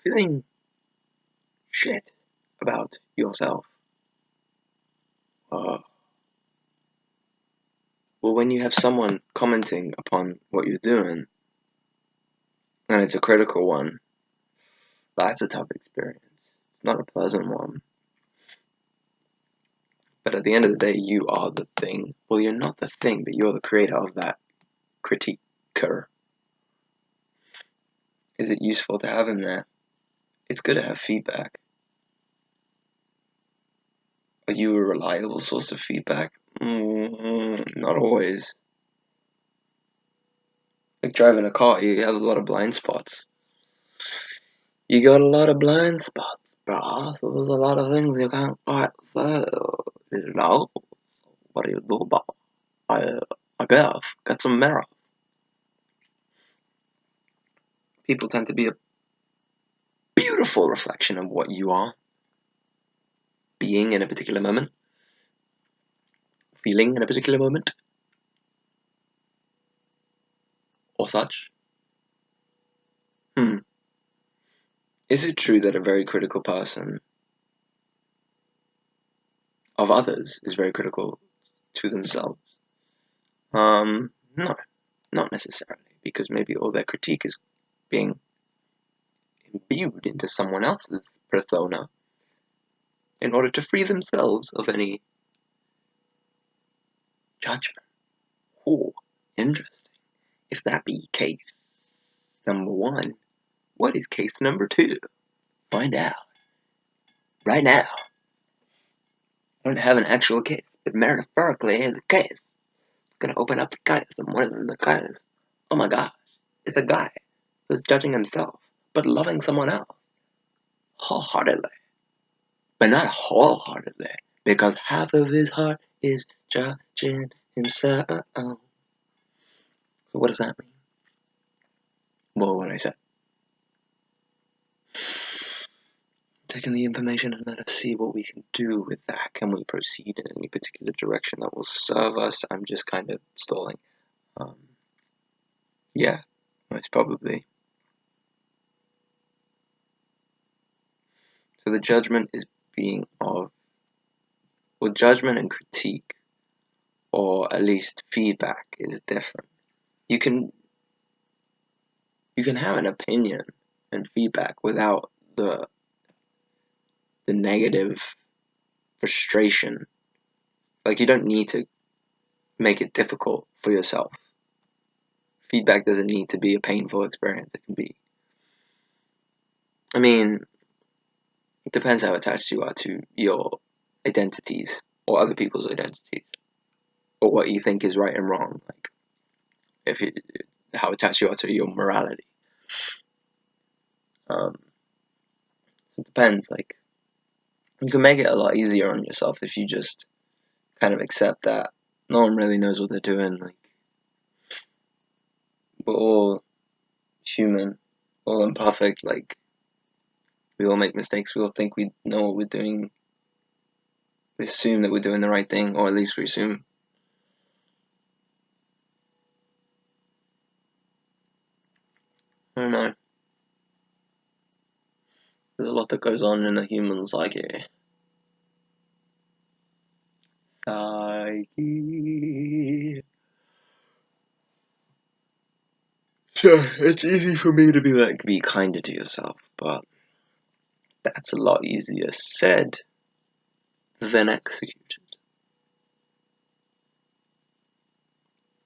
feeling shit about yourself. Uh, well, when you have someone commenting upon what you're doing, and it's a critical one, that's a tough experience. It's not a pleasant one. But at the end of the day, you are the thing. Well, you're not the thing, but you're the creator of that critiquer. Is it useful to have him there? It's good to have feedback. Are you a reliable source of feedback? Not always. Like driving a car, you have a lot of blind spots. You got a lot of blind spots, bro. So there's a lot of things you can't quite say, you know? So what do you do about it? I guess, get some mirror. People tend to be a beautiful reflection of what you are being in a particular moment, feeling in a particular moment, or such. Is it true that a very critical person of others is very critical to themselves? No, not necessarily, because maybe all their critique is being imbued into someone else's persona in order to free themselves of any judgment. Oh, interesting. If that be case number one, what is case number two? Find out right now. I don't have an actual case, but metaphorically as a case. Gonna open up the case, and what is in the case? Oh my gosh, it's a guy who's judging himself, but loving someone else wholeheartedly, but not wholeheartedly, because half of his heart is judging himself. So what does that mean? Well, what I said. Taking the information and let us see what we can do with that. Can we proceed in any particular direction that will serve us? I'm just kind of stalling. Yeah, most probably. So the judgment is being of, well, judgment and critique, or at least feedback, is different. You can have an opinion and feedback without the negative frustration. Like, you don't need to make it difficult for yourself. Feedback doesn't need to be a painful experience. It can be, I mean, it depends how attached you are to your identities or other people's identities, or what you think is right and wrong. Like, how attached you are to your morality. It depends. Like, you can make it a lot easier on yourself if you just kind of accept that no one really knows what they're doing. Like, we're all human, all imperfect. Like, we all make mistakes. We all think we know what we're doing. We assume that we're doing the right thing, or at least we assume. I don't know. There's a lot that goes on in a human psyche. Sure, it's easy for me to be like, be kinder to yourself, but that's a lot easier said than executed.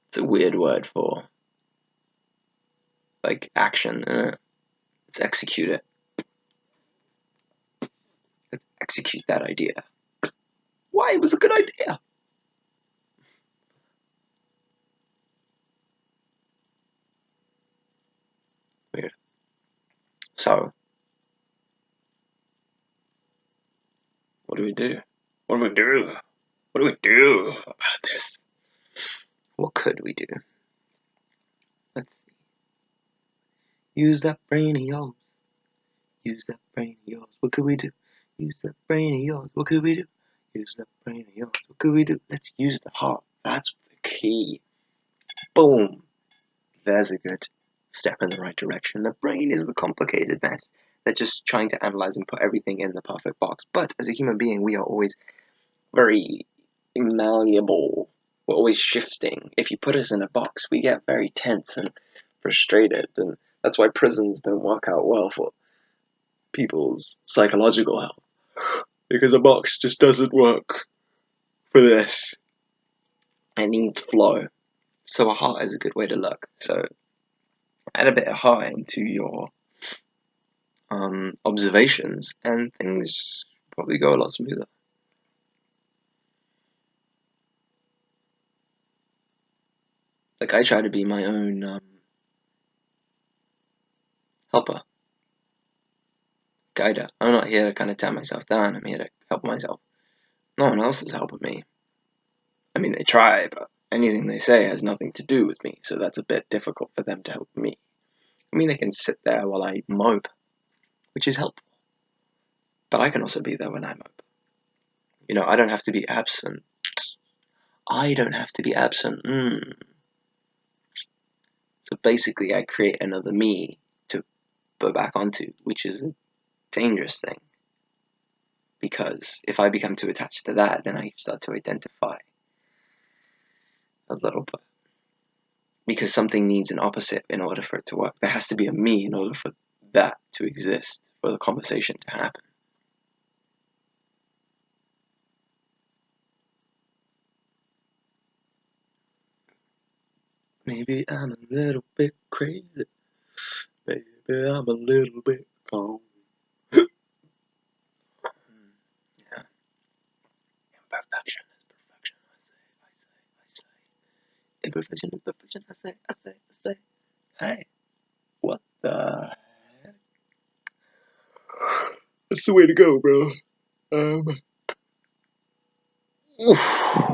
It's a weird word for, like, action, isn't it? Let's execute it. Let's execute that idea. Why? It was a good idea. Weird. So, what do we do? What do we do? What do we do about this? What could we do? Let's see. Use that brain of yours. Use that brain of yours. What could we do? Use that brain of yours. What could we do? Use that brain of yours. What could we do? Let's use the heart. That's the key. Boom. There's a good step in the right direction. The brain is the complicated mess. They're just trying to analyze and put everything in the perfect box. But as a human being, we are always very malleable. We're always shifting. If you put us in a box, we get very tense and frustrated, and that's why prisons don't work out well for people's psychological health, because a box just doesn't work for this. It needs flow. So a heart is a good way to look. So add a bit of heart into your observations, and things probably go a lot smoother. Like, I try to be my own helper, guider. I'm not here to kind of tear myself down. I'm here to help myself. No one else is helping me. I mean, they try, but anything they say has nothing to do with me, so that's a bit difficult for them to help me. I mean, they can sit there while I mope, which is helpful. But I can also be there when I mope. You know, I don't have to be absent. I don't have to be absent. So basically, I create another me to go back onto, which is a dangerous thing. Because if I become too attached to that, then I start to identify a little bit. Because something needs an opposite in order for it to work. There has to be a me in order for that to exist, for the conversation to happen. Maybe I'm a little bit crazy. Maybe I'm a little bit calm. Yeah. Imperfection is perfection, I say. Imperfection is perfection, I say. Hey, what the heck? That's the way to go, bro. Oof.